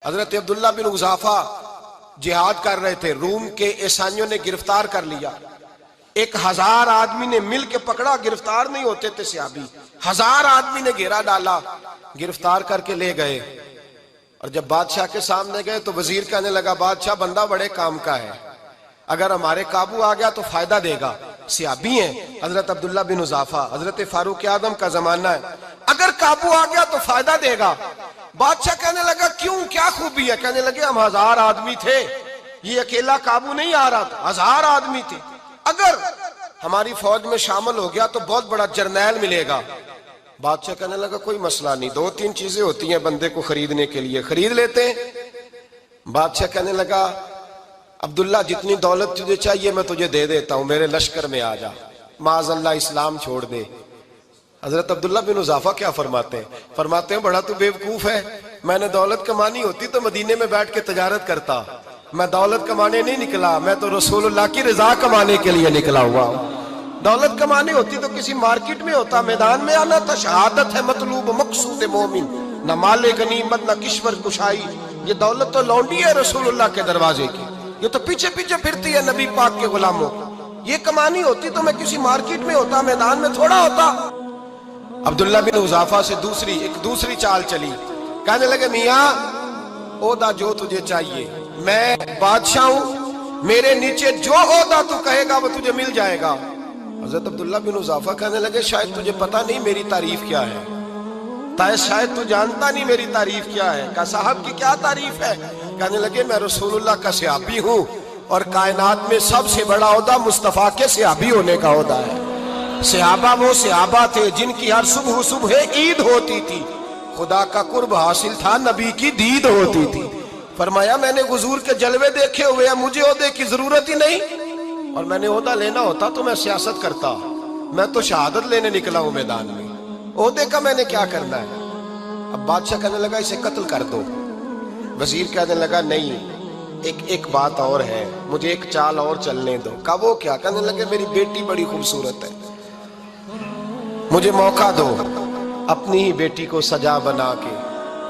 حضرت عبداللہ بن حذافہ جہاد کر رہے تھے، روم کے عیسائیوں نے گرفتار کر لیا، 1000 آدمی نے مل کے پکڑا، گرفتار نہیں ہوتے تھے صحابی، 1000 آدمی نے گھیرا ڈالا، گرفتار کر کے لے گئے۔ اور جب بادشاہ کے سامنے گئے تو وزیر کہنے لگا بادشاہ بندہ بڑے کام کا ہے، اگر ہمارے قابو آ گیا تو فائدہ دے گا، صحابی ہیں حضرت عبداللہ بن حذافہ، حضرت فاروق اعظم کا زمانہ ہے، اگر قابو آ گیا تو فائدہ دے گا۔ بادشاہ کہنے لگا کیوں، کیا خوبی ہے؟ کہنے لگے ہم 1000 آدمی تھے، یہ اکیلا قابو نہیں آ رہا تھا، 1000 آدمی تھے، اگر ہماری فوج میں شامل ہو گیا تو بہت بڑا جرنیل ملے گا۔ بادشاہ کہنے لگا کوئی مسئلہ نہیں، 2-3 چیزیں ہوتی ہیں بندے کو خریدنے کے لیے، خرید لیتے ہیں۔ بادشاہ کہنے لگا عبداللہ جتنی دولت تجھے چاہیے میں تجھے دے دیتا ہوں، میرے لشکر میں آ جا، معاذ اللہ اسلام چھوڑ دے۔ حضرت عبداللہ بن حذافہ کیا فرماتے ہیں؟ فرماتے ہیں بڑا تو بیوقوف ہے، میں نے دولت کمانی ہوتی تو مدینے میں بیٹھ کے تجارت کرتا، میں دولت کمانے نہیں نکلا، میں تو رسول اللہ کی رضا کمانے کے لیے نکلا ہوا ہوں۔ دولت کمانی ہوتی تو کسی مارکیٹ میں ہوتا، میدان میں آنا تھا، شہادت ہے مطلوب مقصود مومن، نہ مال غنیمت نہ کشور کشائی، یہ دولت تو لونڈی ہے رسول اللہ کے دروازے کی، یہ تو پیچھے پیچھے پھرتی ہے نبی پاک کے غلاموں، یہ کمانی ہوتی تو میں کسی مارکیٹ میں ہوتا، میدان میں تھوڑا ہوتا۔ عبداللہ بن حذافہ سے دوسری چال چلی، کہنے لگے میاں عہدہ جو تجھے چاہیے، میں بادشاہ ہوں، میرے نیچے جو عہدہ تو کہے گا وہ تجھے مل جائے گا۔ حضرت عبداللہ بن حذافہ کہنے لگے شاید تجھے پتہ نہیں میری تعریف کیا ہے، شاید تو جانتا نہیں میری تعریف کیا ہے۔ کہا صاحب کی کیا تعریف ہے؟ کہنے لگے میں رسول اللہ کا صحابی ہوں، اور کائنات میں سب سے بڑا عہدہ مصطفیٰ کے صحابی ہونے کا عہدہ ہے۔ صحابہ وہ صحابہ تھے جن کی ہر صبح عید ہوتی تھی، خدا کا قرب حاصل تھا، نبی کی دید ہوتی تھی۔ فرمایا میں نے حضور کے جلوے دیکھے ہوئے ہیں، مجھے عہدے کی ضرورت ہی نہیں، اور میں نے عہدہ لینا ہوتا تو میں سیاست کرتا، میں تو شہادت لینے نکلا ہوں میدان میں، عہدے کا میں نے کیا کرنا ہے؟ اب بادشاہ کہنے لگا اسے قتل کر دو۔ وزیر کہنے لگا نہیں، ایک بات اور ہے، مجھے ایک چال اور چلنے دو۔ کہا وہ کیا؟ کہنے لگے میری بیٹی بڑی خوبصورت ہے، مجھے موقع دو، اپنی ہی بیٹی کو سجا بنا کے،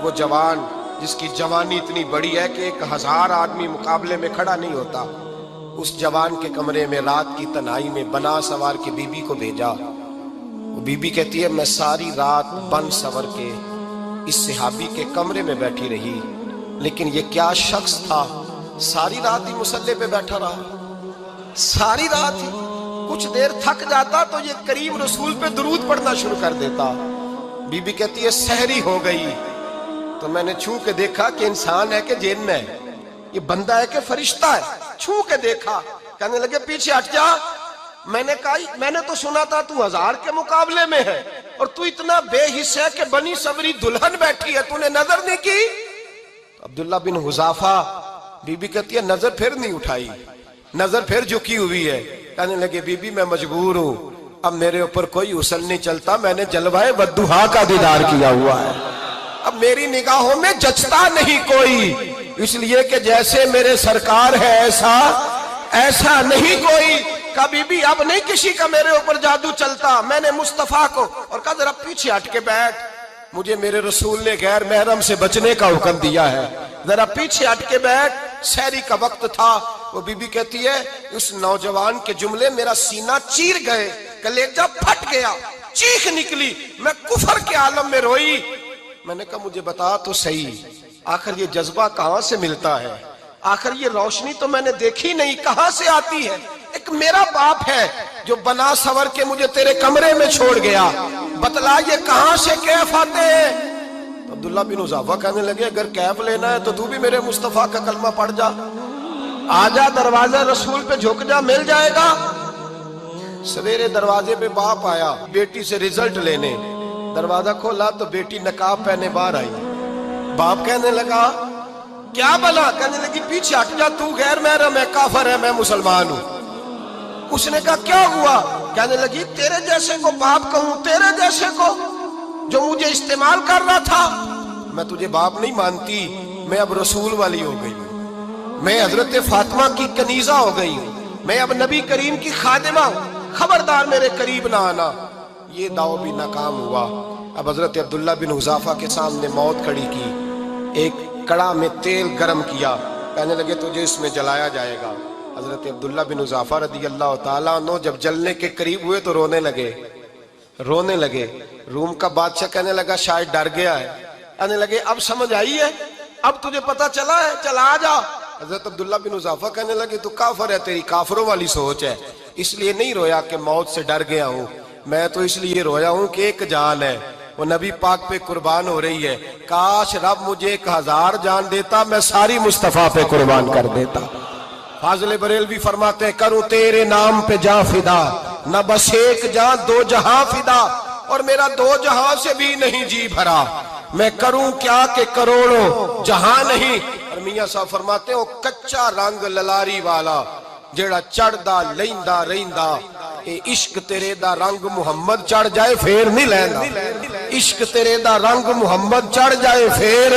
وہ جوان جس کی جوانی اتنی بڑی ہے کہ 1000 آدمی مقابلے میں کھڑا نہیں ہوتا، اس جوان کے کمرے میں رات کی تنہائی میں بنا سوار کے بی بی کو بھیجا۔ وہ بی بی کہتی ہے میں ساری رات بن سور کے اس صحابی کے کمرے میں بیٹھی رہی، لیکن یہ کیا شخص تھا، ساری رات ہی مسلح پہ بیٹھا رہا، ساری رات ہی، کچھ دیر تھک جاتا تو یہ کریم رسول پہ درود پڑھنا شروع کر دیتا۔ بی بی کہتی ہے سحری ہو گئی تو میں نے چھو کے دیکھا کہ انسان ہے کہ جن ہے، یہ بندہ ہے کہ فرشتہ ہے، چھو کے دیکھا۔ کہنے لگے پیچھے ہٹ جا۔ میں نے کہا میں نے تو سنا تھا تو 1000 کے مقابلے میں ہے، اور تو اتنا بے حس ہے کہ بنی صبری دلہن بیٹھی ہے، تو نے نظر نہیں کی؟ عبداللہ بن حذافہ، بی بی کہتی ہے نظر پھر نہیں اٹھائی، نظر پھر جھکی ہوئی ہے۔ کہنے لگے بی بی میں مجبور ہوں، اب میرے اوپر کوئی حسن نہیں چلتا، میں نے جلوہ والضحیٰ کا دیدار کیا ہوا ہے، اب میری نگاہوں میں جچتا نہیں کوئی، اس لیے کہ جیسے میرے سرکار ہے ایسا نہیں کوئی۔ کبھی بھی اب نہیں کسی کا میرے اوپر جادو چلتا، میں نے مصطفیٰ کو، اور کہا ذرا پیچھے ہٹ کے بیٹھ، مجھے میرے رسول نے غیر محرم سے بچنے کا حکم دیا ہے، ذرا پیچھے ہٹ کے بیٹھ۔ سحری کا وقت تھا، وہ بی بی کہتی ہے اس نوجوان کے جملے میرا سینہ چیر گئے، کلیجہ پھٹ گیا، چیخ نکلی، میں کفر کے عالم میں روئی۔ میں نے کہا مجھے بتا تو صحیح، آخر یہ جذبہ کہاں سے ملتا ہے، آخر یہ روشنی تو میں نے دیکھی نہیں، کہاں سے آتی ہے؟ ایک میرا باپ ہے جو بنا سور کے مجھے تیرے کمرے میں چھوڑ گیا، بتلا یہ کہاں سے کیف آتے ہیں؟ تو عبداللہ بن حذافہ کہنے لگے اگر کیف لینا ہے تو تو بھی میرے مصطفیٰ کا کلمہ پڑھ جا، آجا دروازہ رسول پہ جھک جا، مل جائے گا۔ سویرے دروازے پہ باپ آیا بیٹی سے رزلٹ لینے، دروازہ کھولا تو بیٹی نقاب پہنے باہر آئی۔ باپ کہنے لگا کیا بلا؟ کہنے لگی پیچھے ہٹ جا، تو غیر محرم ہے، کافر ہے، میں مسلمان ہوں۔ اس نے کہا کیا ہوا؟ کہنے لگی تیرے جیسے کو باپ کہوں، تیرے جیسے کو جو مجھے استعمال کر رہا تھا، میں تجھے باپ نہیں مانتی، میں اب رسول والی ہو گئی ہوں، میں حضرت فاطمہ کی کنیزہ ہو گئی ہوں، میں اب نبی کریم کی خادمہ ہوں، خبردار میرے قریب نہ آنا۔ یہ دعو بھی ناکام ہوا۔ اب حضرت عبداللہ بن حذافہ کے سامنے موت کھڑی کی، ایک کڑا میں تیل گرم کیا، کہنے لگے تجھے اس میں جلایا جائے گا۔ حضرت عبداللہ بن حذافہ رضی اللہ تعالیٰ عنہ جب جلنے کے قریب ہوئے تو رونے لگے۔ روم کا بادشاہ کہنے لگا شاید ڈر گیا ہے، کہنے لگے اب سمجھ آئی ہے، اب تجھے پتا چلا ہے، چلا آ جا۔ حضرت عبداللہ بن حذافہ کہنے لگے تو کافر ہے، تیری کافروں والی سوچ ہے، اس لیے نہیں رویا کہ موت سے ڈر گیا ہوں، میں تو اس لیے رویا ہوں کہ ایک جان ہے، وہ نبی پاک پہ قربان ہو رہی ہے، کاش رب مجھے 1000 جان دیتا، میں ساری مصطفیٰ پہ قربان کر دیتا۔ فاضل بریلوی فرماتے ہیں کروں تیرے نام پہ جاں فدا، نہ بس ایک جاں 2 جہاں فدا، اور میرا 2 جہاں سے بھی نہیں جی بھرا، میں کروں کیا کہ کروڑوں جہاں نہیں۔ اور میاں صاحب فرماتے ہیں وہ کچا رنگ للاری والا جیڑا چڑھدا لیندا رہندا، اے عشق تیرے دا رنگ محمد چڑھ جائے پھر نہیں لیندا، عشق تیرے دا رنگ محمد چڑھ جائے پھر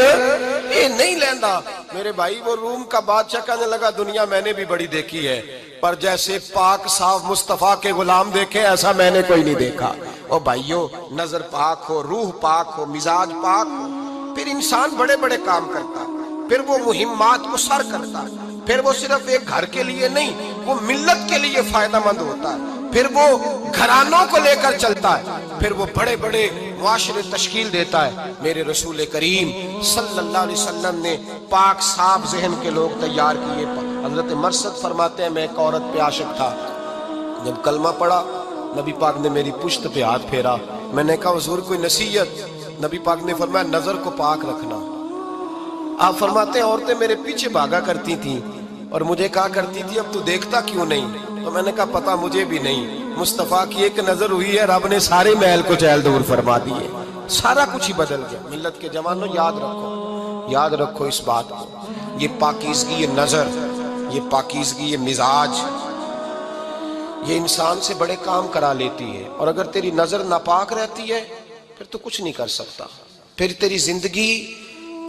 اے نہیں لیندا۔ میرے بھائی وہ روم کا بادشاہ کہنے لگا دنیا میں نے بھی بڑی دیکھی ہے، پر جیسے پاک صاف مصطفیٰ کے غلام دیکھے ایسا میں نے کوئی نہیں دیکھا۔ او بھائیو، نظر پاک ہو، روح پاک ہو، مزاج پاک ہو، پھر انسان بڑے بڑے کام کرتا ہے، پھر وہ مہمات کو سر کرتا ہے، پھر وہ صرف ایک گھر کے لیے نہیں، وہ ملت کے لیے فائدہ مند ہوتا ہے، پھر وہ گھرانوں کو لے کر چلتا ہے، پھر وہ بڑے بڑے معاشرے تشکیل دیتا ہے۔ میرے رسول کریم صلی اللہ علیہ وسلم نے پاک صاف ذہن کے لوگ تیار کیے۔ حضرت مرثد فرماتے ہیں میں ایک عورت پہ عاشق تھا، جب کلمہ پڑھا نبی پاک نے میری پشت پہ ہاتھ پھیرا، میں نے کہا حضور کوئی نصیحت؟ نبی پاک نے فرمایا نظر کو پاک رکھنا۔ آپ فرماتے ہیں عورتیں میرے پیچھے بھاگا کرتی تھیں اور مجھے کہا کرتی تھی اب تو دیکھتا کیوں نہیں؟ تو میں نے کہا پتا مجھے بھی نہیں، مصطفیٰ کی ایک نظر ہوئی ہے، رب نے سارے محل کو چہل دور فرما دیے، سارا کچھ ہی بدل گیا۔ ملت کے جوانوں یاد رکھو اس بات کو، یہ پاکیزگی، یہ نظر، یہ پاکیزگی، یہ مزاج، یہ انسان سے بڑے کام کرا لیتی ہے، اور اگر تیری نظر ناپاک رہتی ہے پھر تو کچھ نہیں کر سکتا، پھر تیری زندگی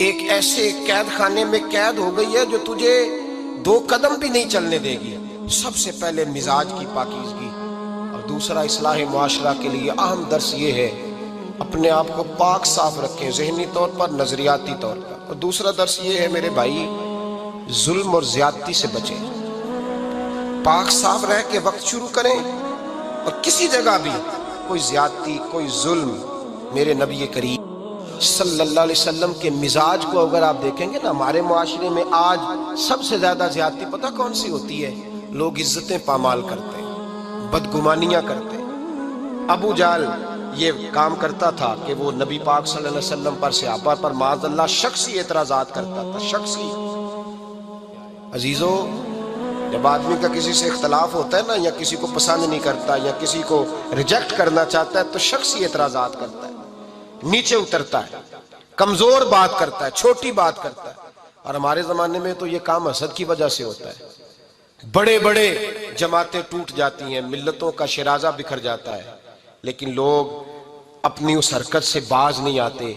ایک ایسے قید خانے میں قید ہو گئی ہے جو تجھے 2 قدم بھی نہیں چلنے دے گی۔ سب سے پہلے مزاج کی پاکیزگی، اور دوسرا اصلاح معاشرہ کے لیے اہم درس یہ ہے اپنے آپ کو پاک صاف رکھیں، ذہنی طور پر، نظریاتی طور پر۔ اور دوسرا درس یہ ہے میرے بھائی ظلم اور زیادتی سے بچیں، پاک صاف رہ کے وقت شروع کریں، اور کسی جگہ بھی کوئی زیادتی، کوئی ظلم، میرے نبی کریم صلی اللہ علیہ وسلم کے مزاج کو اگر آپ دیکھیں گے نا، ہمارے معاشرے میں آج سب سے زیادہ زیادتی پتہ کون سی ہوتی ہے؟ لوگ عزتیں پامال کرتے ہیں، بدگمانیاں کرتے ہیں۔ ابو جہل یہ کام کرتا تھا کہ وہ نبی پاک صلی اللہ علیہ وسلم پر، صحابہ پر معاذ اللہ شخصی اعتراضات کرتا تھا، شخصی۔ عزیزو، جب آدمی کا کسی سے اختلاف ہوتا ہے نا، یا کسی کو پسند نہیں کرتا یا کسی کو ریجیکٹ کرنا چاہتا ہے تو شخصی اعتراضات کرتا ہے، نیچے اترتا ہے، کمزور بات کرتا ہے، چھوٹی بات کرتا ہے۔ اور ہمارے زمانے میں تو یہ کام حسد کی وجہ سے ہوتا ہے، بڑے بڑے جماعتیں ٹوٹ جاتی ہیں، ملتوں کا شرازہ بکھر جاتا ہے، لیکن لوگ اپنی اس حرکت سے باز نہیں آتے،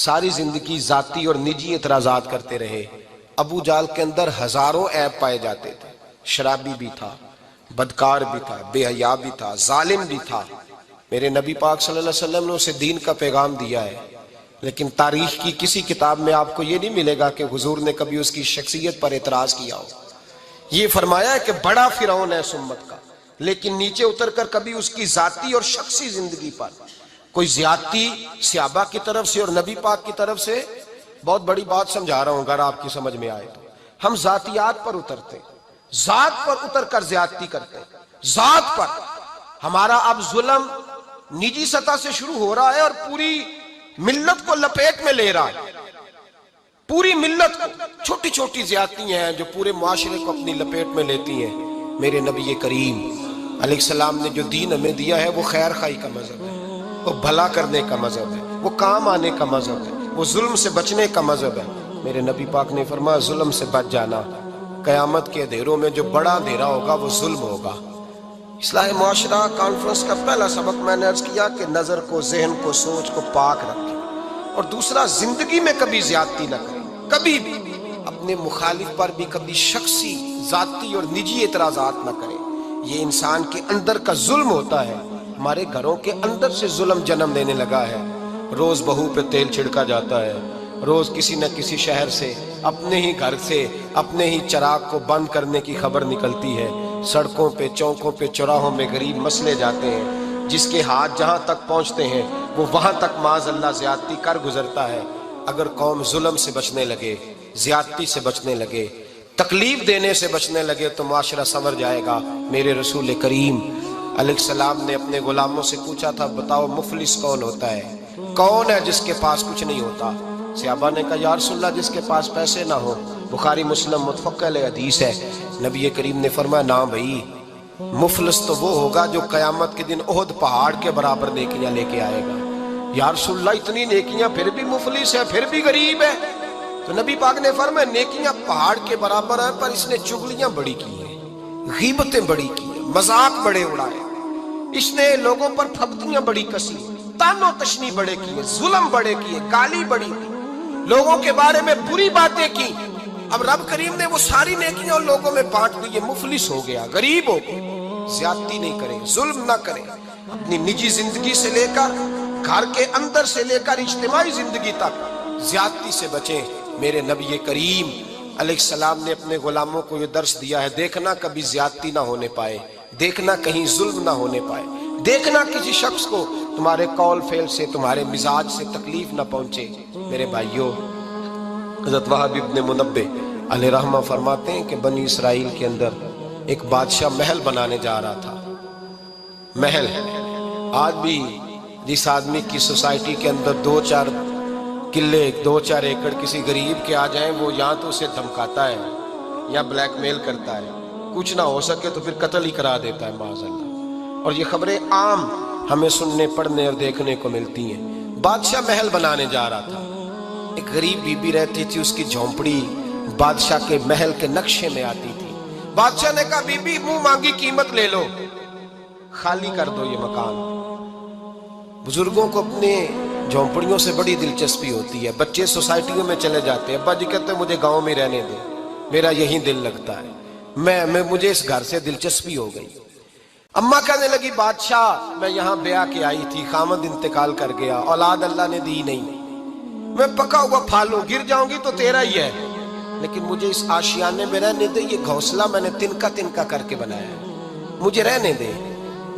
ساری زندگی ذاتی اور نجی اعتراضات کرتے رہے۔ ابو جہل کے اندر ہزاروں عیب پائے جاتے تھے، شرابی بھی تھا، بدکار بھی تھا، بے حیا بھی تھا، ظالم بھی تھا۔ میرے نبی پاک صلی اللہ علیہ وسلم نے اسے دین کا پیغام دیا ہے، لیکن تاریخ کی کسی کتاب میں آپ کو یہ نہیں ملے گا کہ حضور نے کبھی اس کی شخصیت پر اعتراض کیا ہو۔ یہ فرمایا ہے کہ بڑا فرعون ہے اس امت کا، لیکن نیچے اتر کر کبھی اس کی ذاتی اور شخصی زندگی پر کوئی زیادتی صحابہ کی طرف سے اور نبی پاک کی طرف سے، بہت بڑی بات سمجھا رہا ہوں اگر آپ کی سمجھ میں آئے تو، ہم ذاتیات پر اترتے، ذات پر اتر کر زیادتی کرتے، ذات پر۔ ہمارا اب ظلم نجی سطح سے شروع ہو رہا ہے اور پوری ملت کو لپیٹ میں لے رہا ہے، پوری ملت کو۔ چھوٹی چھوٹی زیادتیاں ہیں جو پورے معاشرے کو اپنی لپیٹ میں لیتی ہیں۔ میرے نبی کریم علیہ السلام نے جو دین ہمیں دیا ہے وہ خیر خواہی کا مذہب ہے، وہ بھلا کرنے کا مذہب ہے، وہ کام آنے کا مذہب ہے، وہ ظلم سے بچنے کا مذہب ہے۔ میرے نبی پاک نے فرمایا ظلم سے بچ جانا، قیامت کے اندھیروں میں جو بڑا اندھیرا ہوگا وہ ظلم ہوگا۔ اصلاح معاشرہ کانفرنس کا پہلا سبق میں نے عرض کیا کہ نظر کو، ذہن کو، سوچ کو پاک رکھیں، اور دوسرا زندگی میں کبھی زیادتی نہ کریں، کبھی بھی اپنے مخالف پر بھی کبھی شخصی، ذاتی اور نجی اعتراضات نہ کریں۔ یہ انسان کے اندر کا ظلم ہوتا ہے، ہمارے گھروں کے اندر سے ظلم جنم لینے لگا ہے۔ روز بہو پہ تیل چھڑکا جاتا ہے، روز کسی نہ کسی شہر سے، اپنے ہی گھر سے، اپنے ہی چراغ کو بند کرنے کی خبر نکلتی ہے۔ سڑکوں پہ، چوکوں پہ، چوراہوں میں غریب مسلے جاتے ہیں، جس کے ہاتھ جہاں تک پہنچتے ہیں وہ وہاں تک معاذ اللہ زیادتی کر گزرتا ہے۔ اگر قوم ظلم سے بچنے لگے، زیادتی سے بچنے لگے، تکلیف دینے سے بچنے لگے تو معاشرہ سنور جائے گا۔ میرے رسول کریم علیہ السلام نے اپنے غلاموں سے پوچھا تھا، بتاؤ مفلس کون ہوتا ہے؟ کون ہے جس کے پاس کچھ نہیں ہوتا؟ صحابہ نے کہا یا رسول اللہ جس کے پاس پیسے نہ ہو۔ بخاری مسلم متفق علیہ حدیث ہے۔ نبی کریم نے فرمایا نا بھائی، مفلس تو وہ ہوگا جو قیامت کے دن احد پہاڑ کے برابر نیکیاں لے کے آئے گا۔ یا رسول اللہ اتنی نیکیاں پھر بھی مفلس ہے، پھر بھی غریب ہے؟ تو نبی پاک نے فرمایا نیکیاں پہاڑ کے برابر ہیں، پر اس نے چغلیاں بڑی کی ہیں، غیبتیں بڑی کی ہیں، مذاق بڑے اڑائے، اس نے لوگوں پر پھبتیاں بڑی کسی، تان و تشنی بڑے کیے، ظلم بڑے کیے، گالی بڑی کی، لوگوں کے بارے میں بری باتیں کی۔ اب رب کریم نے وہ ساری نیکیاں لوگوں میں بانٹ دی، یہ مفلس ہو گیا، غریب ہو گیا۔ زیادتی نہیں کرے، ظلم نہ کرے، اپنی نجی زندگی سے لے کر گھر کے اندر سے لے کر اجتماعی زندگی تک زیادتی سے بچیں۔ میرے نبی کریم علیہ السلام نے اپنے غلاموں کو یہ درس دیا ہے، دیکھنا کبھی زیادتی نہ ہونے پائے، دیکھنا کہیں ظلم نہ ہونے پائے، دیکھنا کسی شخص کو تمہارے قول فعل سے، تمہارے مزاج سے تکلیف نہ پہنچے۔ میرے بھائیوں، حضرت وہب ابن منبہ علیہ رحمہ فرماتے ہیں کہ بنی اسرائیل کے اندر ایک بادشاہ محل بنانے جا رہا تھا۔ محل آج بھی جس آدمی کی سوسائٹی کے اندر 2-4 قلعے، 2-4 ایکڑ کسی غریب کے آ جائیں، وہ یا تو اسے دھمکاتا ہے یا بلیک میل کرتا ہے، کچھ نہ ہو سکے تو پھر قتل ہی کرا دیتا ہے معاذ اللہ۔ اور یہ خبریں عام ہمیں سننے، پڑھنے اور دیکھنے کو ملتی ہیں۔ بادشاہ محل بنانے جا رہا تھا، ایک غریب بی بی رہتی تھی، اس کی جھونپڑی بادشاہ کے محل کے نقشے میں آتی تھی۔ بادشاہ نے کہا بی بی منہ مانگی قیمت لے لو، خالی کر دو یہ مکان۔ بزرگوں کو اپنے جھونپڑیوں سے بڑی دلچسپی ہوتی ہے، بچے سوسائٹیوں میں چلے جاتے ہیں، ابا جی کہتے ہیں مجھے گاؤں میں رہنے دے، میرا یہیں دل لگتا ہے، مجھے اس گھر سے دلچسپی ہو گئی۔ اماں کہنے لگی بادشاہ میں یہاں بیاہ کے آئی تھی، خامد انتقال کر گیا، اولاد اللہ نے دی نہیں، میں پکا ہوا پھالوں، گر جاؤں گی تو تیرا ہی ہے، لیکن مجھے اس آشیانے میں رہنے دے، یہ گھونسلہ میں نے تنکا تنکا کر کے بنایا ہے، مجھے رہنے دے،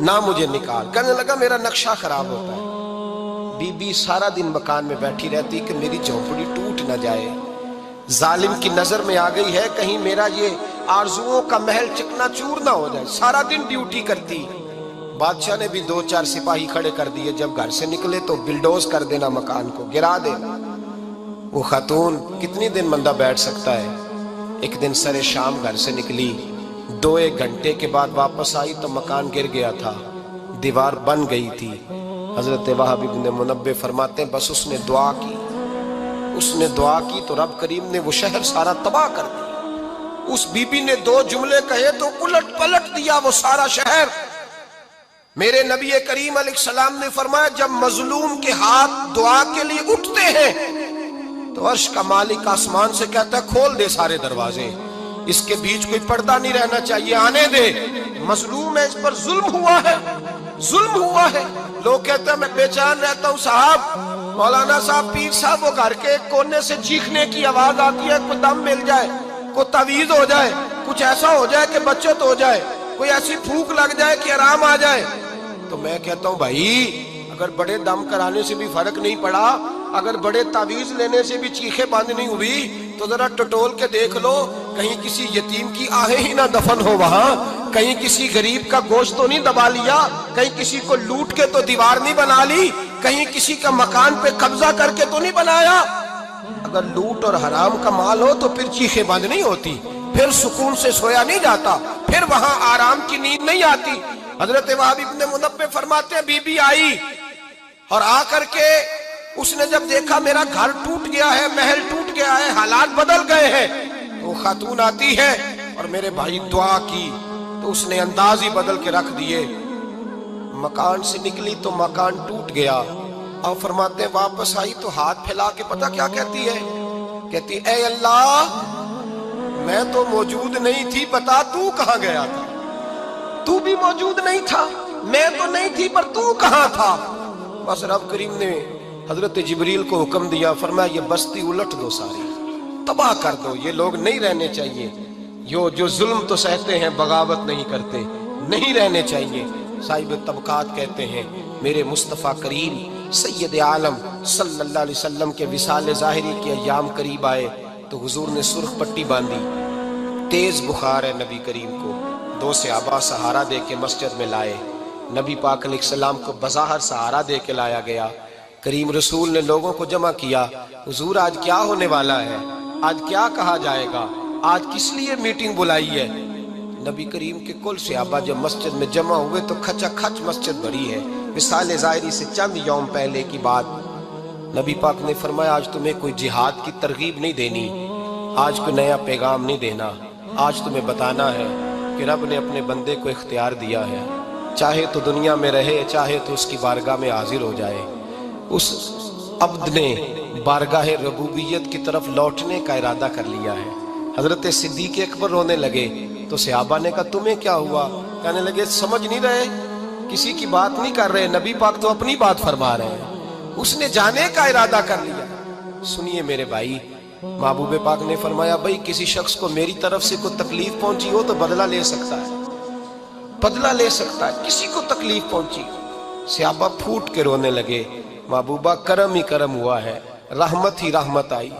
نہ مجھے نکال۔ کہنے لگا میرا نقشہ خراب ہوتا ہے۔ بی بی سارا دن مکان میں بیٹھی رہتی کہ میری جھونپڑی ٹوٹ نہ جائے، ظالم کی نظر میں آ گئی ہے کہیں میرا یہ آرزوؤں کا محل چکنا چور نہ ہو جائے، سارا دن ڈیوٹی کرتی۔ بادشاہ نے بھی 2-4 سپاہی کھڑے کر دیے، جب گھر سے نکلے تو بلڈوز کر دینا، مکان کو گرا دینا۔ وہ خاتون کتنی دن بندہ بیٹھ سکتا ہے؟ ایک دن سر شام گھر سے نکلی، 2-1 گھنٹے کے بعد واپس آئی تو مکان گر گیا تھا، دیوار بن گئی تھی۔ حضرت وہب ابن منبہ فرماتے ہیں بس اس نے دعا کی، اس نے دعا کی تو رب کریم نے وہ شہر سارا تباہ کر دیا۔ اس بی بی نے 2 جملے کہے تو الٹ پلٹ دیا وہ سارا شہر۔ میرے نبی کریم علیہ السلام نے فرمایا جب مظلوم کے ہاتھ دعا کے لیے اٹھتے ہیں تو عرش کا مالک آسمان سے کہتا ہے کھول دے سارے دروازے، اس کے بیچ کوئی پردہ نہیں رہنا چاہیے، آنے دے، مظلوم ہے، اس پر ظلم ہوا ہے، ظلم ہوا ہے۔ لوگ کہتے ہیں میں بے چین رہتا ہوں صاحب، مولانا صاحب، پیر صاحب، وہ گھر کے کونے سے چیخنے کی آواز آتی ہے، کوئی دم مل جائے، کوئی تعویذ ہو جائے، کچھ ایسا ہو جائے کہ بچت ہو جائے، کوئی ایسی پھونک لگ جائے کہ آرام آ جائے۔ تو میں کہتا ہوں بھائی اگر بڑے دم کرانے سے بھی فرق نہیں پڑا، اگر بڑے تعویذ لینے سے بھی چیخیں بند نہیں ہوئی تو ذرا ٹٹول کے دیکھ لو، کہیں کسی یتیم کی آہیں ہی نہ دفن ہو وہاں، کہیں کسی غریب کا گوشت تو نہیں دبا لیا، کہیں کسی کو لوٹ کے تو دیوار نہیں بنا لی، کہیں کسی کا مکان پہ قبضہ کر کے تو نہیں بنایا۔ اگر لوٹ اور حرام کا مال ہو تو پھر چیخیں بند نہیں ہوتی، پھر سکون سے سویا نہیں جاتا، پھر وہاں آرام کی نیند نہیں آتی۔ حضرت وہب ابن منبہ فرماتے ہیں بی بی آئی اور آ کر کے اس نے جب دیکھا میرا گھر ٹوٹ گیا ہے، محل ٹوٹ گیا ہے، حالات بدل گئے ہیں، تو خاتون آتی ہے اور میرے بھائی دعا کی تو اس نے انداز ہی بدل کے رکھ دیے۔ مکان سے نکلی تو مکان ٹوٹ گیا، اور فرماتے ہیں واپس آئی تو ہاتھ پھیلا کے پتہ کیا کہتی ہے؟ کہتی اے اللہ میں تو موجود نہیں تھی، بتا تو کہاں گیا تھا؟ تو بھی موجود نہیں تھا، میں تو نہیں تھی، پر تو کہاں تھا؟ بس رب کریم نے حضرت جبریل کو حکم دیا، فرمایا یہ بستی الٹ دو، ساری تباہ کر دو، یہ لوگ نہیں رہنے چاہیے، جو ظلم تو سہتے ہیں بغاوت نہیں کرتے، نہیں رہنے چاہیے۔ صاحب طبقات کہتے ہیں میرے مصطفیٰ کریم سید عالم صلی اللہ علیہ وسلم کے وصال ظاہری کے ایام قریب آئے تو حضور نے سرخ پٹی باندھی، تیز بخار ہے نبی کریم کو، دو صحابہ سہارا دے کے مسجد میں لائے، نبی پاک علیہ السلام کو بظاہر سہارا دے کے لایا گیا۔ کریم رسول نے لوگوں کو جمع کیا، حضور آج کیا ہونے والا ہے، آج کیا کہا جائے گا، آج کس لیے میٹنگ بلائی ہے؟ نبی کریم کے کل صحابہ جب مسجد میں جمع ہوئے تو کھچا کھچ مسجد بھری ہے، وصال ظاہری سے چند یوم پہلے کی بات۔ نبی پاک نے فرمایا آج تمہیں کوئی جہاد کی ترغیب نہیں دینی، آج کوئی نیا پیغام نہیں دینا، آج تمہیں بتانا ہے کہ رب نے اپنے بندے کو اختیار دیا ہے، چاہے تو دنیا میں رہے، چاہے تو اس کی بارگاہ میں حاضر ہو جائے۔ اس عبد نے بارگاہ ربوبیت کی طرف لوٹنے کا ارادہ کر لیا ہے۔ حضرت صدیق اکبر رونے لگے تو صحابہ نے کہا تمہیں کیا ہوا؟ کہنے لگے سمجھ نہیں رہے، کسی کی بات نہیں کر رہے، نبی پاک تو اپنی بات فرما رہے ہیں، اس نے جانے کا ارادہ کر لیا۔ سنیے میرے بھائی، محبوب پاک نے فرمایا بھائی کسی شخص کو میری طرف سے کوئی تکلیف پہنچی ہو تو بدلہ لے سکتا ہے، بدلہ لے سکتا ہے، کسی کو تکلیف پہنچی۔ صحابہ پھوٹ کے رونے لگے، محبوبہ کرم ہی کرم ہوا ہے، رحمت ہی رحمت آئی،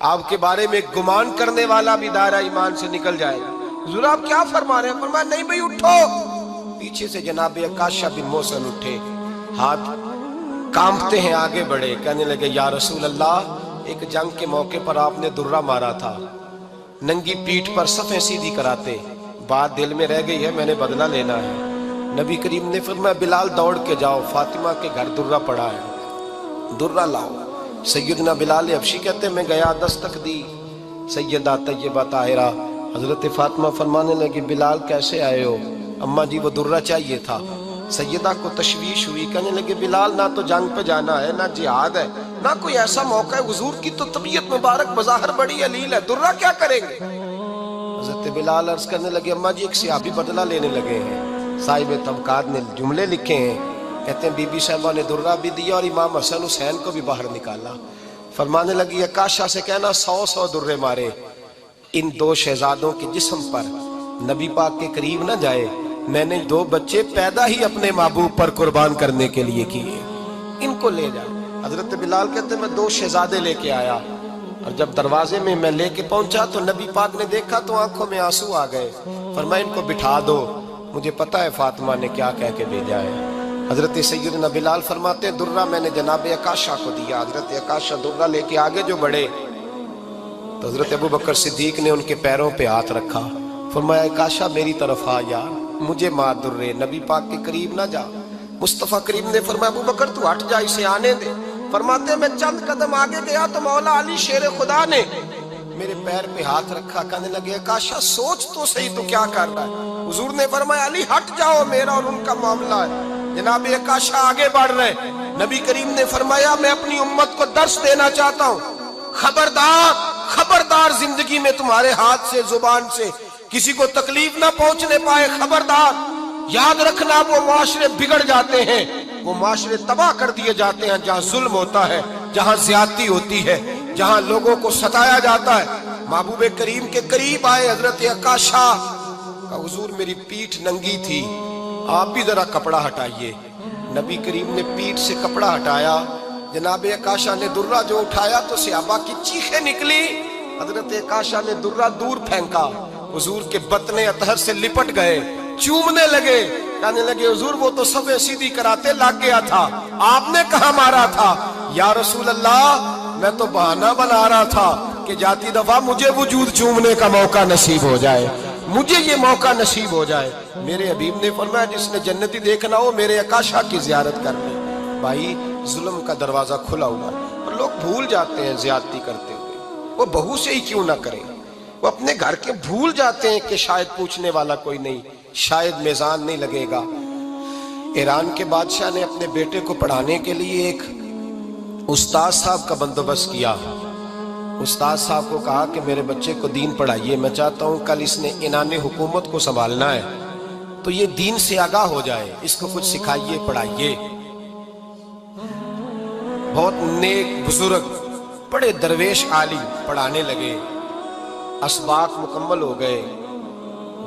آپ کے بارے میں گمان کرنے والا بھی دائرہ ایمان سے نکل جائے گا۔ حضور آپ کیا فرما رہے ہیں؟ فرمایا نہیں بھئی اٹھو۔ پیچھے سے جناب عکاشہ بن محصن اٹھے، ہاتھ کانپتے ہیں، آگے بڑھے، کہنے لگے یا رسول اللہ ایک جنگ کے موقع پر آپ نے درہ مارا تھا، ننگی پیٹھ پر صفیں سیدھی کراتے، بات دل میں رہ گئی ہے، میں نے بدلہ لینا ہے۔ نبی کریم نے فرمایا بلال دوڑ کے جاؤ، فاطمہ کے گھر درہ پڑا ہے، درہ لاؤ۔ سیدنا بلال حبشی کہتے ہیں میں گیا، دستک دی، سیدہ طیبہ طاہرہ حضرت فاطمہ فرمانے لگی بلال کیسے آئے ہو؟ اماں جی وہ درہ چاہیے تھا۔ سیدہ کو تشویش ہوئی، کہنے لگے بلال نہ تو جنگ پہ جانا ہے، نہ جہاد ہے، نہ کوئی ایسا موقع ہے، حضور کی تو طبیعت مبارک بظاہر بڑی علیل ہے، درہ کیا کریں گے؟ حضرت بلال عرض کرنے لگے اماں جی ایک صحابی بدلہ لینے لگے ہیں، صاحب طبقات نے جملے لکھے ہیں، کہتے ہیں بی بی صاحبہ نے درہ بھی دیا اور امام حسن حسین کو بھی باہر نکالا۔ فرمانے لگی عکاشہ سے کہنا 100 درے مارے، ان دو شہزادوں کے جسم پر نبی پاک کے قریب نہ جائے، میں نے 2 بچے پیدا ہی اپنے محبوب پر قربان کرنے کے لیے کیے، ان کو لے جائے۔ حضرت بلال کہتے ہیں میں 2 شہزادے لے کے آیا، اور جب دروازے میں میں لے کے پہنچا تو نبی پاک نے دیکھا تو آنکھوں میں آنسو آ گئے، فرمایا ان کو بٹھا دو، مجھے پتا ہے فاطمہ نے کیا کہہ کے بھیجا ہے۔ حضرت سیدنا بلال فرماتے ہیں درہ میں نے جناب عکاشہ کو دیا، حضرت عکاشہ درہ لے کے آگے جو بڑھے تو حضرت ابو بکر صدیق نے ان کے پیروں پہ ہاتھ رکھا، فرمایا عکاشہ میری طرف آ یار، مجھے مار درے، نبی پاک کے قریب نہ جا۔ مصطفیٰ کریم نے فرمایا ابو بکر تو ہٹ جا، اسے آنے دے۔ فرماتے ہیں میں چند قدم آگے گیا تو مولا علی شیر خدا نے میرے پیر پہ ہاتھ رکھا، کہنے لگے عکاشہ سوچ تو صحیح تو کیا کر رہا ہے؟ حضور نے فرمایا علی ہٹ جاؤ، میرا اور ان کا معاملہ ہے۔ جناب عکاشہ آگے بڑھ رہے، نبی کریم نے فرمایا میں اپنی امت کو درس دینا چاہتا ہوں، خبردار خبردار زندگی میں تمہارے ہاتھ سے زبان سے کسی کو تکلیف نہ پہنچنے پائے، خبردار یاد رکھنا وہ معاشرے بگڑ جاتے ہیں، وہ معاشرے تباہ کر دیے جاتے ہیں جہاں ظلم ہوتا ہے، جہاں زیادتی ہوتی ہے، جہاں لوگوں کو ستایا جاتا ہے۔ محبوب کریم کے قریب آئے حضرت عکاشہ کہ حضور میری پیٹھ ننگی تھی، آپ بھی ذرا کپڑا ہٹائیے۔ نبی کریم نے پیٹھ سے کپڑا ہٹایا، جناب عکاشہ نے درہ جو اٹھایا تو صحابہ کی چیخیں نکلی، حضرت عکاشہ نے درہ دور پھینکا، حضور کے بطن اطہر سے لپٹ گئے، چومنے لگے، کہنے لگے حضور وہ تو صفیں سیدھی کراتے لگ گیا تھا، آپ نے کہاں مارا تھا؟ یا رسول اللہ میں تو بہانہ بنا رہا تھا کہ جاتی دفعہ مجھے وجود چومنے کا موقع نصیب ہو جائے، مجھے یہ موقع نصیب ہو جائے۔ میرے حبیب نے فرمایا جس نے جنتی دیکھنا ہو میرے عکاشہ کی زیارت کر لے۔ بھائی ظلم کا دروازہ کھلا ہوا ہے اور لوگ بھول جاتے ہیں زیادتی کرتے ہوئے، وہ بہو سے ہی کیوں نہ کریں، وہ اپنے گھر کے بھول جاتے ہیں کہ شاید پوچھنے والا کوئی نہیں، شاید میزان نہیں لگے گا۔ ایران کے بادشاہ نے اپنے بیٹے کو پڑھانے کے لیے ایک استاد صاحب کا بندوبست کیا، استاد صاحب کو کہا کہ میرے بچے کو دین پڑھائیے، میں چاہتا ہوں کل اس نے عنان حکومت کو سنبھالنا ہے تو یہ دین سے آگاہ ہو جائے، اس کو کچھ سکھائیے پڑھائیے۔ بہت نیک بزرگ بڑے درویش عالم پڑھانے لگے، اسباق مکمل ہو گئے،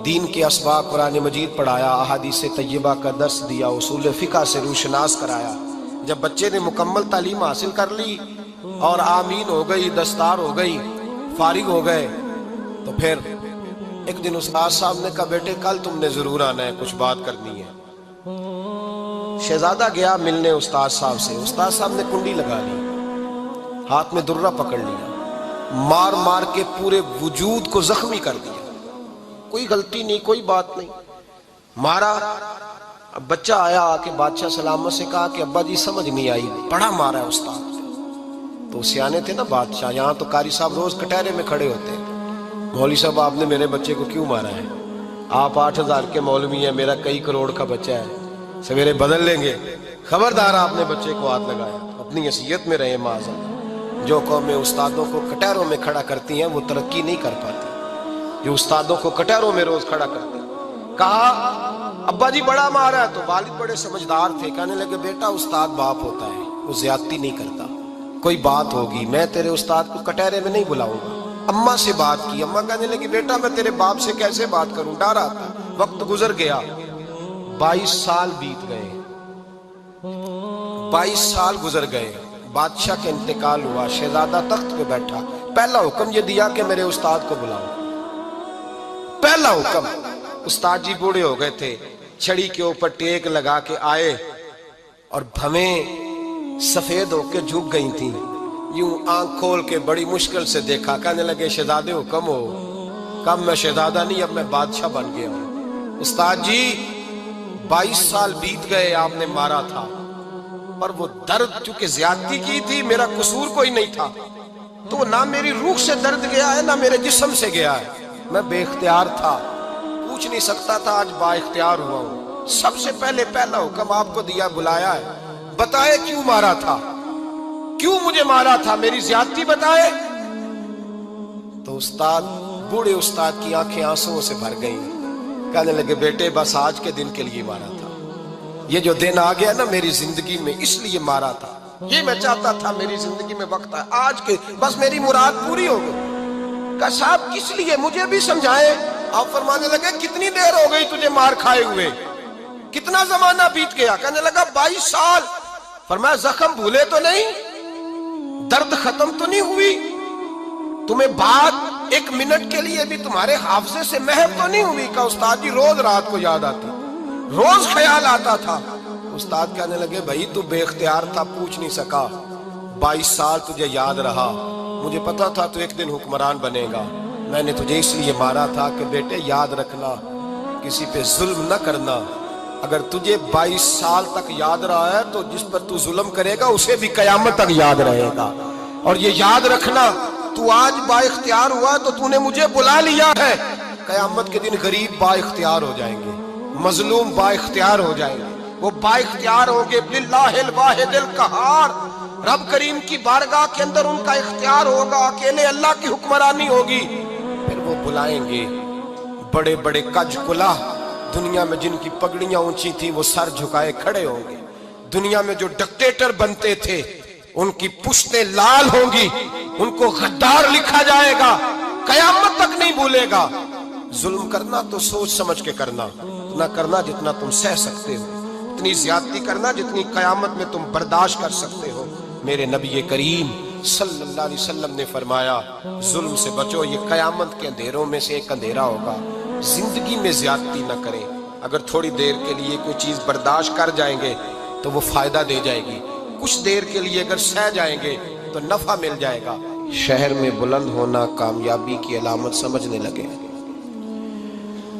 دین کے اسباق قرآن مجید پڑھایا، احادیث طیبہ کا درس دیا، اصول فقہ سے روشناس کرایا۔ جب بچے نے مکمل تعلیم حاصل کر لی اور آمین ہو گئی، دستار ہو گئی، فارغ ہو گئے، تو پھر ایک دن استاد صاحب نے کہا بیٹے کل تم نے ضرور آنا ہے، کچھ بات کرنی ہے۔ شہزادہ گیا ملنے استاد صاحب سے، استاد صاحب نے کنڈی لگا لی، ہاتھ میں درہ پکڑ لیا، مار مار کے پورے وجود کو زخمی کر دیا، کوئی غلطی نہیں، کوئی بات نہیں، مارا۔ اب بچہ آیا آ کے بادشاہ سلامت سے کہا کہ ابا جی سمجھ نہیں آئی، بڑا مارا ہے استاد۔ تو سیانے تھے نا بادشاہ، یہاں تو قاری صاحب روز کٹہرے میں کھڑے ہوتے ہیں، مولوی صاحب آپ نے میرے بچے کو کیوں مارا ہے؟ آپ 8,000 کے مولوی ہیں، میرا کئی کروڑ کا بچہ ہے، سویرے بدل لیں گے، خبردار آپ نے بچے کو ہاتھ لگایا، اپنی حیثیت میں رہے معاذ اللہ۔ جو قومیں استادوں کو کٹہروں میں کھڑا کرتی ہیں وہ ترقی نہیں کر پاتی، جو استادوں کو کٹہروں میں روز کھڑا کرتے ہیں۔ کہا ابا جی بڑا مارا ہے، تو والد بڑے سمجھدار تھے، کہنے لگے بیٹا استاد باپ ہوتا ہے، وہ زیادتی نہیں کرتا، کوئی بات ہوگی، میں تیرے استاد کو کٹہرے میں نہیں بلاؤں گا۔ اماں سے بات کی، اماں کہنے لگی بیٹا میں تیرے باپ سے کیسے بات کروں، ڈر آتا۔ وقت گزر گیا، 22 سال بیت گئے، 22 سال گزر گئے، بادشاہ کا انتقال ہوا، شہزادہ تخت پہ بیٹھا، پہلا حکم یہ دیا کہ میرے استاد کو بلاؤ، پہلا حکم۔ استاد جی بوڑھے ہو گئے تھے، چھڑی کے اوپر ٹیک لگا کے آئے اور بھویں سفید ہو کے جھک گئی تھیں، یوں آنکھ کھول کے بڑی مشکل سے دیکھا، کہنے لگے شہزادے حکم ہو۔ کب میں شہزادہ نہیں، اب میں بادشاہ بن گیا ہوں۔ استاد جی 22 سال بیت گئے، آپ نے مارا تھا، پر وہ درد چونکہ زیادتی کی تھی، میرا قصور کوئی نہیں تھا، تو نہ میری روح سے درد گیا ہے نہ میرے جسم سے گیا ہے، میں بے اختیار تھا، پوچھ نہیں سکتا تھا، آج با اختیار ہوا ہوں۔ سب سے پہلے پہلا حکم آپ کو دیا، بلایا ہے، بتائے کیوں مارا تھا، کیوں مجھے مارا تھا، میری زیادتی بتائے۔ تو استاد، بوڑھے استاد کی آنکھیں آنسوں سے بھر گئیں، کہنے لگے بیٹے بس آج کے دن کے لیے مارا تھا، یہ جو دن آ گیا نا میری زندگی میں اس لیے مارا تھا، یہ میں چاہتا تھا میری زندگی میں وقت ہے، آج کے بس میری مراد پوری ہو گئی۔ کہا صاحب کس لیے، مجھے بھی سمجھائیں۔ آپ فرمانے لگے کتنی دیر ہو گئی تجھے مار کھائے ہوئے، کتنا زمانہ بیت گیا؟ کہنے لگا 22 سال۔ فرمایا زخم بھولے تو نہیں، درد ختم تو نہیں ہوئی، تمہیں بات 1 منٹ کے لیے بھی تمہارے حافظے سے محو تو نہیں ہوئی؟ کہا استاد جی روز رات کو یاد آتی، روز خیال آتا تھا۔ استاد کہنے لگے بھائی تو بے اختیار تھا، پوچھ نہیں سکا، 22 سال تجھے یاد رہا، مجھے پتا تھا تو ایک دن حکمران بنے گا، میں نے تجھے اس لیے مارا تھا کہ بیٹے یاد رکھنا، کسی پہ ظلم نہ کرنا، اگر تجھے 22 سال تک یاد رہا ہے تو جس پر تو ظلم کرے گا اسے بھی قیامت تک یاد رہے گا، اور یہ یاد رکھنا تو آج با اختیار ہوا تو تو نے مجھے بلا لیا ہے، قیامت کے دن غریب با اختیار ہو جائیں گے، مظلوم با اختیار ہو جائیں گے، وہ با اختیار ہوں گے، للہ الواحد القہار، رب کریم کی بارگاہ کے اندر ان کا اختیار ہوگا، اکیلے اللہ کی حکمرانی ہوگی، پھر وہ بلائیں گے بڑے بڑے کج کلا، دنیا میں جن کی پگڑیاں اونچی تھیں وہ سر جھکائے کھڑے ہوں گے، دنیا میں جو ڈکٹیٹر بنتے تھے ان کی پشتیں لال ہوں گی، ان کو غدار لکھا جائے گا، قیامت تک نہیں بھولے گا۔ ظلم کرنا تو سوچ سمجھ کے کرنا، اتنا کرنا جتنا تم سہ سکتے ہو، اتنی زیادتی کرنا جتنی قیامت میں تم برداشت کر سکتے ہو۔ میرے نبی کریم صلی اللہ علیہ وسلم نے فرمایا ظلم سے بچو، یہ قیامت کے اندھیروں میں سے ایک اندھیرا ہوگا، زندگی میں زیادتی نہ کریں، اگر تھوڑی دیر کے لیے کوئی چیز برداشت کر جائیں گے تو وہ فائدہ دے جائے گی، کچھ دیر کے لیے اگر سہ جائیں گے تو نفع مل جائے گا۔ شہر میں بلند ہونا کامیابی کی علامت سمجھنے لگے،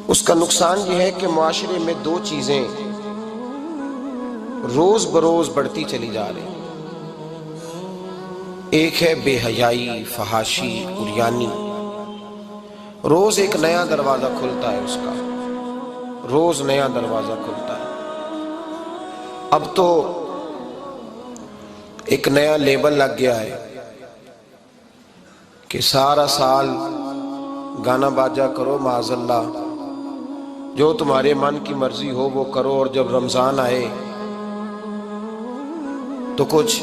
اس کا نقصان یہ ہے کہ معاشرے میں 2 چیزیں روز بروز بڑھتی چلی جا رہی، ایک ہے بے حیائی، فحاشی، عریانی، روز ایک نیا دروازہ کھلتا ہے، اس کا روز نیا دروازہ کھلتا ہے۔ اب تو ایک نیا لیبل لگ گیا ہے کہ سارا سال گانا باجا کرو، معاذ اللہ جو تمہارے من کی مرضی ہو وہ کرو، اور جب رمضان آئے تو کچھ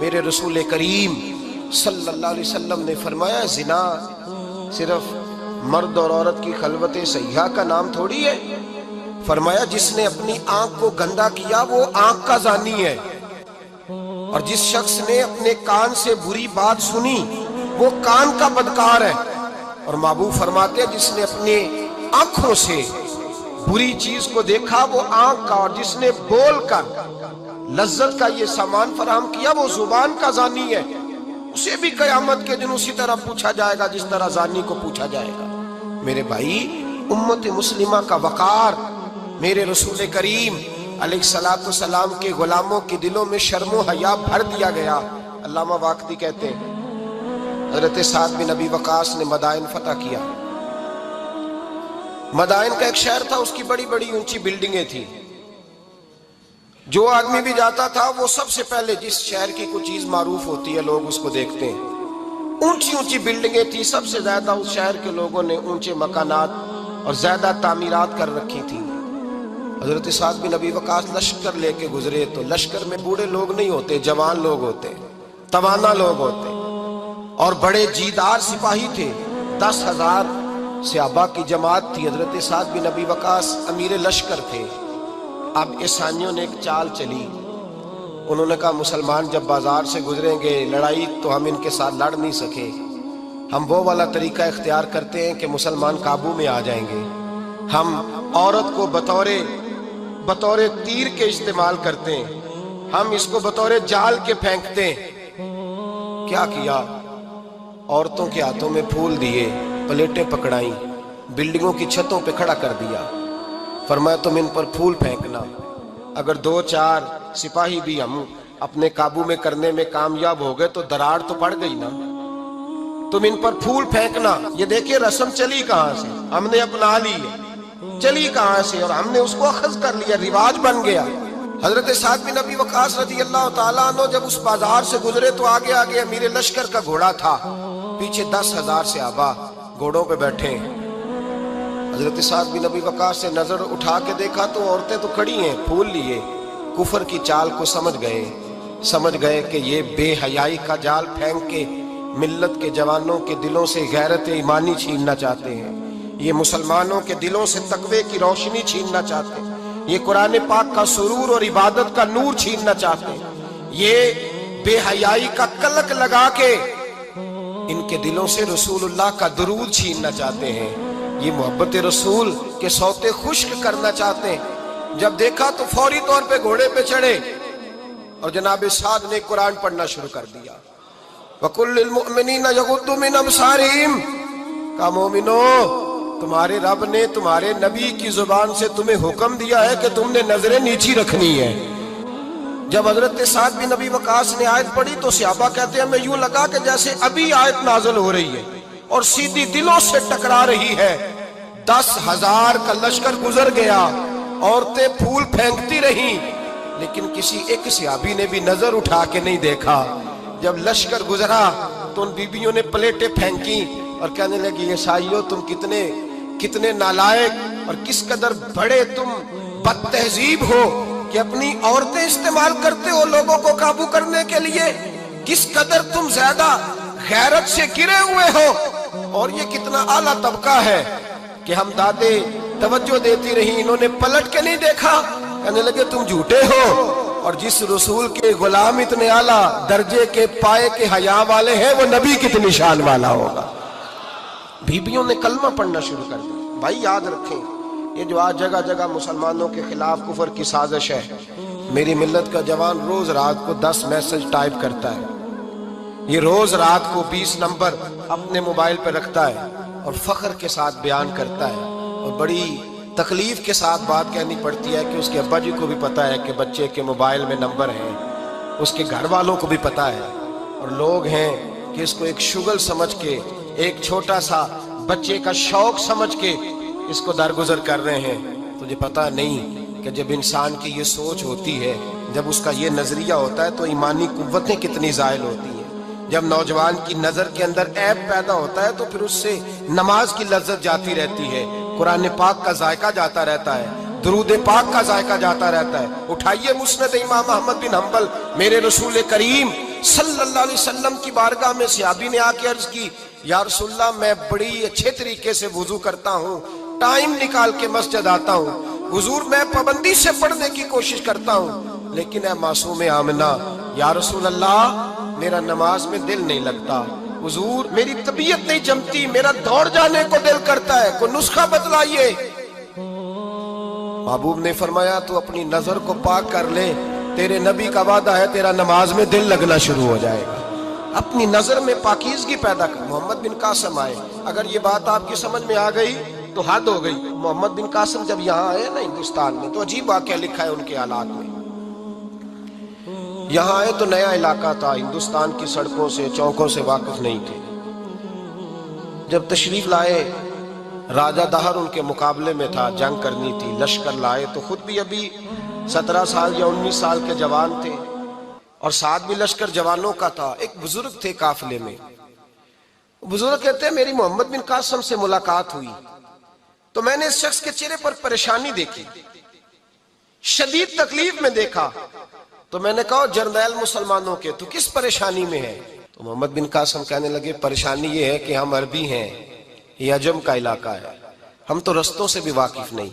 میرے رسول کریم صلی اللہ علیہ وسلم نے فرمایا زنا صرف مرد اور عورت کی خلوت سیاح کا نام تھوڑی ہے. فرمایا جس نے اپنی آنکھ کو گندا کیا وہ آنکھ کا زانی ہے، اور جس شخص نے اپنے کان سے بری بات سنی وہ کان کا بدکار ہے. اور محبوب فرماتے ہیں جس نے اپنے آنکھوں سے بری چیز کو دیکھا وہ آنکھ کا، اور جس نے بول کر لذت کا یہ سامان فراہم کیا وہ زبان کا زانی ہے. اسے بھی قیامت کے دن اسی طرح پوچھا جائے گا جس طرح زانی کو پوچھا جائے گا. میرے بھائی، امت مسلمہ کا وقار میرے رسول کریم علیہ السلام کے غلاموں کے دلوں میں شرم و حیا بھر دیا گیا. علامہ واقدی کہتے ہیں حضرت سعد بن ابی وقاص نے مدائن فتح کیا. مدائن کا ایک شہر تھا، اس کی بڑی بڑی اونچی بلڈنگیں تھیں. جو آدمی بھی جاتا تھا وہ سب سے پہلے جس شہر کی کوئی چیز معروف ہوتی ہے لوگ اس کو دیکھتے ہیں. اونچی اونچی بلڈنگیں تھیں، سب سے زیادہ اس شہر کے لوگوں نے اونچے مکانات اور زیادہ تعمیرات کر رکھی تھی. حضرت سعد بن ابی وقاص لشکر لے کے گزرے تو لشکر میں بوڑھے لوگ نہیں ہوتے، جوان لوگ ہوتے، توانا لوگ ہوتے، اور بڑے جیدار سپاہی تھے. 10,000 صحابہ کی جماعت تھی. حضرت سعد بن ابی وقاص امیر لشکر تھے. اب عیسائیوں نے ایک چال چلی. انہوں نے کہا مسلمان جب بازار سے گزریں گے لڑائی تو ہم ان کے ساتھ لڑ نہیں سکے، ہم وہ والا طریقہ اختیار کرتے ہیں کہ مسلمان قابو میں آ جائیں گے. ہم عورت کو بطور تیر کے استعمال کرتے ہیں، ہم اس کو بطور جال کے پھینکتے ہیں. کیا کیا؟ عورتوں کے ہاتھوں میں پھول دیے، پلیٹیں پکڑائیں، بلڈنگوں کی چھتوں پہ کھڑا کر دیا. فرمایا تم ان پر پھول پھینکنا، اگر 2-4 سپاہی بھی ہم اپنے قابو میں کرنے میں کامیاب ہو گئے تو دراڑ تو پڑ گئی نا، تم ان پر پھول پھینکنا. یہ دیکھیں رسم چلی کہاں سے، ہم نے اپنا لی ہے، چلی کہاں سے اور ہم نے اس کو اخذ کر لیا، رواج بن گیا. حضرت سعد بن ابی وقاص رضی اللہ تعالیٰ عنہ جب اس بازار سے گزرے تو آگے آگے امیر لشکر کا گھوڑا تھا، پیچھے 10,000 صحابہ گھوڑوں پہ بیٹھے ہیں. حضرت سعد بن ابی وقاص سے نظر اٹھا کے دیکھا تو عورتیں تو کھڑی ہیں پھول لیے. کفر کی چال کو سمجھ گئے کہ یہ بے حیائی کا جال پھینک کے ملت کے جوانوں کے دلوں سے غیرت ایمانی چھیننا چاہتے ہیں، یہ مسلمانوں کے دلوں سے تقوی کی روشنی چھیننا چاہتے ہیں، یہ قرآن پاک کا سرور اور عبادت کا نور چھیننا چاہتے ہیں، یہ بے حیائی کا کلک لگا کے ان کے دلوں سے رسول اللہ کا درود چھیننا چاہتے ہیں، یہ محبت رسول کے سوتے خشک کرنا چاہتے ہیں. جب دیکھا تو فوری طور پہ گھوڑے پہ چڑھے اور جناب سعد نے قرآن پڑھنا شروع کر دیا. وَقُلْ لِلْمُؤْمِنِينَ يَغُضُّوا مِنْ أَبْصَارِهِمْ، کہا مومنو تمہارے رب نے تمہارے نبی کی زبان سے تمہیں حکم دیا ہے کہ تم نے نظریں نیچی رکھنی ہے. جب حضرت سعد بن ابی وقاص نے آیت پڑھی تو صحابہ کہتے ہیں ہمیں یوں لگا کہ جیسے ابھی آیت نازل ہو رہی ہے اور سیدھی دلوں سے ٹکرا رہی ہے. 10,000 کا لشکر گزر گیا، عورتیں پھول پھینکتی رہیں، لیکن کسی ایک صحابی نے بھی نظر اٹھا کے نہیں دیکھا. جب لشکر گزرا تو ان بیبیوں نے پلیٹیں پھینکی اور کہنے لگی عیسائیوں تم کتنے نالائق اور کس قدر بڑے تم بد تہذیب ہو کہ اپنی عورتیں استعمال کرتے ہو لوگوں کو قابو کرنے کے لیے، کس قدر تم زیادہ غیرت سے گرے ہوئے ہو. اور یہ کتنا اعلیٰ طبقہ ہے کہ ہم دادے توجہ دیتی رہی، انہوں نے پلٹ کے نہیں دیکھا، کہنے لگے تم جھوٹے ہو. اور جس رسول کے غلام اتنے اعلیٰ درجے کے پائے کے حیا والے ہیں وہ نبی کتنی شان والا ہوگا. بیبیوں نے کلمہ پڑھنا شروع کر دیا. بھائی یاد رکھیں یہ جو آج جگہ جگہ مسلمانوں کے خلاف کفر کی سازش ہے، میری ملت کا جوان روز رات کو 10 میسج ٹائپ کرتا ہے، یہ روز رات کو 20 نمبر اپنے موبائل پہ رکھتا ہے اور فخر کے ساتھ بیان کرتا ہے، اور بڑی تکلیف کے ساتھ بات کہنی پڑتی ہے کہ اس کے ابا جی کو بھی پتا ہے کہ بچے کے موبائل میں نمبر ہیں، اس کے گھر والوں کو بھی پتا ہے، اور لوگ ہیں کہ اس کو ایک شغل سمجھ کے، ایک چھوٹا سا بچے کا شوق سمجھ کے اس کو درگزر کر رہے ہیں. تجھے پتا نہیں کہ جب انسان کی یہ سوچ ہوتی ہے، جب اس کا یہ نظریہ ہوتا ہے تو ایمانی قوتیں کتنی زائل ہوتی ہیں. جب نوجوان کی نظر کے اندر عیب پیدا ہوتا ہے تو پھر اس سے نماز کی لذت جاتی رہتی ہے، قرآن پاک کا ذائقہ جاتا رہتا ہے، درود پاک کا ذائقہ جاتا رہتا ہے. اٹھائیے مسند امام احمد بن حنبل، میرے رسول کریم صلی اللہ علیہ وسلم کی بارگاہ میں صحابی نے آ کے عرض کی یا رسول اللہ میں بڑی اچھے طریقے سے وضو کرتا ہوں، ٹائم نکال کے مسجد آتا ہوں، حضور میں پابندی سے پڑھنے کی کوشش کرتا ہوں، لیکن اے معصوم آمنہ یا رسول اللہ میرا نماز میں دل نہیں لگتا، حضور میری طبیعت نہیں جمتی، میرا دوڑ جانے کو دل کرتا ہے، کوئی نسخہ بتلائیے۔ محبوب نے فرمایا تو اپنی نظر کو پاک کر لے، تیرے نبی کا وعدہ ہے تیرا نماز میں دل لگنا شروع ہو جائے گا۔ اپنی نظر میں پاکیزگی پیدا کر۔ محمد بن قاسم آئے، اگر یہ بات آپ کی سمجھ میں آ گئی تو حد ہو گئی۔ محمد بن قاسم جب یہاں آئے نا ہندوستان میں تو عجیب واقعہ لکھا ہے ان کے حالات میں۔ یہاں آئے تو نیا علاقہ تھا، ہندوستان کی سڑکوں سے چوکوں سے واقف نہیں تھے۔ جب تشریف لائے راجہ دہر ان کے مقابلے میں تھا، جنگ کرنی تھی، لشکر لائے تو خود بھی ابھی 17 سال یا 19 سال کے جوان تھے اور ساتھ بھی لشکر جوانوں کا تھا۔ ایک بزرگ تھے قافلے میں، بزرگ کہتے ہیں میری محمد بن قاسم سے ملاقات ہوئی تو میں نے اس شخص کے چہرے پر پریشانی دیکھی، شدید تکلیف میں دیکھا، تو میں نے کہا جرنیل مسلمانوں کے تو کس پریشانی میں ہے؟ تو محمد بن قاسم کہنے لگے پریشانی یہ ہے کہ ہم عربی ہیں، یہ عجم کا علاقہ ہے، ہم تو رستوں سے بھی واقف نہیں۔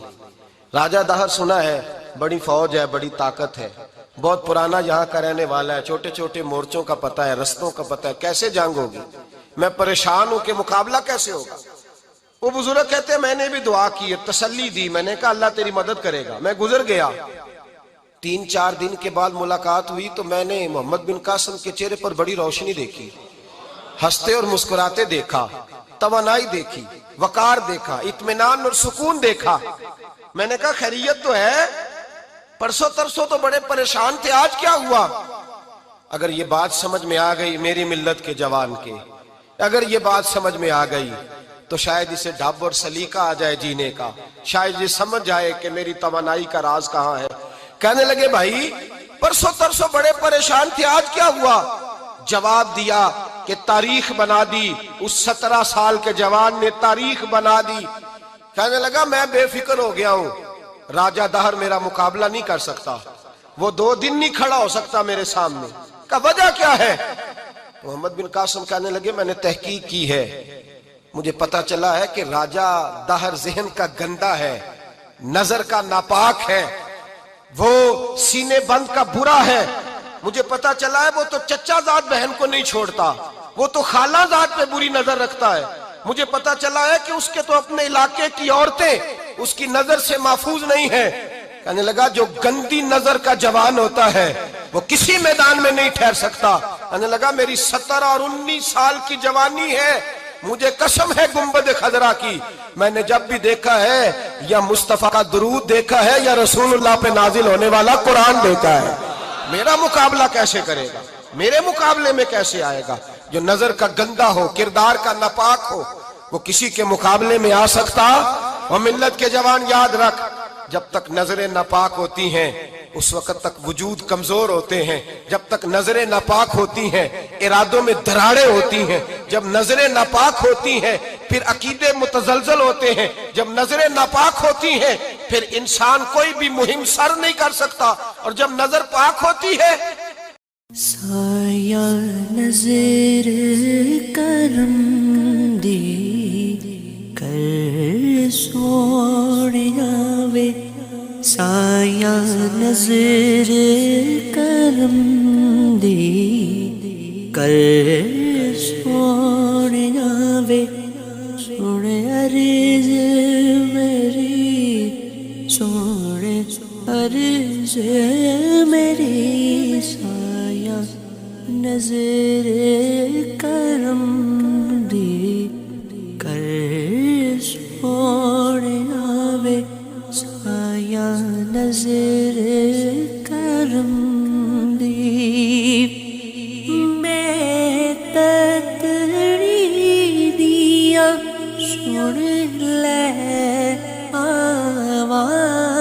راجہ دہر سنا ہے بڑی فوج ہے، بڑی طاقت ہے، بہت پرانا یہاں کا رہنے والا ہے، چھوٹے چھوٹے مورچوں کا پتہ ہے، رستوں کا پتہ ہے، کیسے جنگ ہوگی؟ میں پریشان ہوں کہ مقابلہ کیسے ہوگا؟ وہ بزرگ کہتے ہیں میں نے بھی دعا کی، تسلی دی، میں نے کہا اللہ تیری مدد کرے گا۔ میں گزر گیا، 3-4 دن کے بعد ملاقات ہوئی تو میں نے محمد بن قاسم کے چہرے پر بڑی روشنی دیکھی، ہنستے اور مسکراتے دیکھا، توانائی دیکھی، وقار دیکھا، اطمینان اور سکون دیکھا۔ میں نے کہا خیریت تو ہے، پرسوں ترسوں تو بڑے پریشان تھے، آج کیا ہوا؟ اگر یہ بات سمجھ میں آ گئی میری ملت کے جوان کے، اگر یہ بات سمجھ میں آ گئی تو شاید اسے ڈھب اور سلیقہ آ جائے جینے کا، شاید یہ سمجھ جائے کہ میری توانائی کا راز کہاں ہے۔ کہنے لگے بھائی پرسوں ترسوں بڑے پریشان تھے، آج کیا ہوا؟ جواب دیا کہ تاریخ بنا دی، اس 17 سال کے جوان نے تاریخ بنا دی۔ کہنے لگا میں بے فکر ہو گیا ہوں، راجہ دہر میرا مقابلہ نہیں کر سکتا، وہ 2 دن نہیں کھڑا ہو سکتا میرے سامنے۔ کہا وجہ کیا ہے؟ محمد بن قاسم کہنے لگے میں نے تحقیق کی ہے، مجھے پتا چلا ہے کہ راجہ دہر ذہن کا گندا ہے، نظر کا ناپاک ہے، وہ سینے بند کا برا ہے، مجھے پتا چلا ہے وہ تو چچا زاد بہن کو نہیں چھوڑتا، وہ تو خالہ زاد پہ بری نظر رکھتا ہے، مجھے پتا چلا ہے کہ اس کے تو اپنے علاقے کی عورتیں اس کی نظر سے محفوظ نہیں ہیں۔ کہنے لگا جو گندی نظر کا جوان ہوتا ہے وہ کسی میدان میں نہیں ٹھہر سکتا۔ کہنے لگا میری 17 اور 19 سال کی جوانی ہے، مجھے قسم ہے گنبد خضرا کی، میں نے جب بھی دیکھا ہے یا مصطفیٰ کا درود دیکھا ہے یا رسول اللہ پہ نازل ہونے والا قرآن دیکھا ہے۔ میرا مقابلہ کیسے کرے گا؟ میرے مقابلے میں کیسے آئے گا؟ جو نظر کا گندا ہو، کردار کا ناپاک ہو، وہ کسی کے مقابلے میں آ سکتا؟ اور ملت کے جوان یاد رکھ، جب تک نظریں ناپاک ہوتی ہیں اس وقت تک وجود کمزور ہوتے ہیں، جب تک نظریں ناپاک ہوتی ہیں ارادوں میں دراڑیں ہوتی ہیں، جب نظریں ناپاک ہوتی ہیں پھر عقیدے متزلزل ہوتے ہیں، جب نظریں ناپاک ہوتی ہیں پھر انسان کوئی بھی مہم سر نہیں کر سکتا، اور جب نظر پاک ہوتی ہے سایہ نظر کرم دی کر سوڑیا وے، سایہ نظر کرم دی کر سوڑیا وے، سن عرض میری، سن عرض میری، سایہ نظر کرم دی کر سوڑیا وے، سایہ نظر کرم دی، میں تتڑی دیا سن لے آواز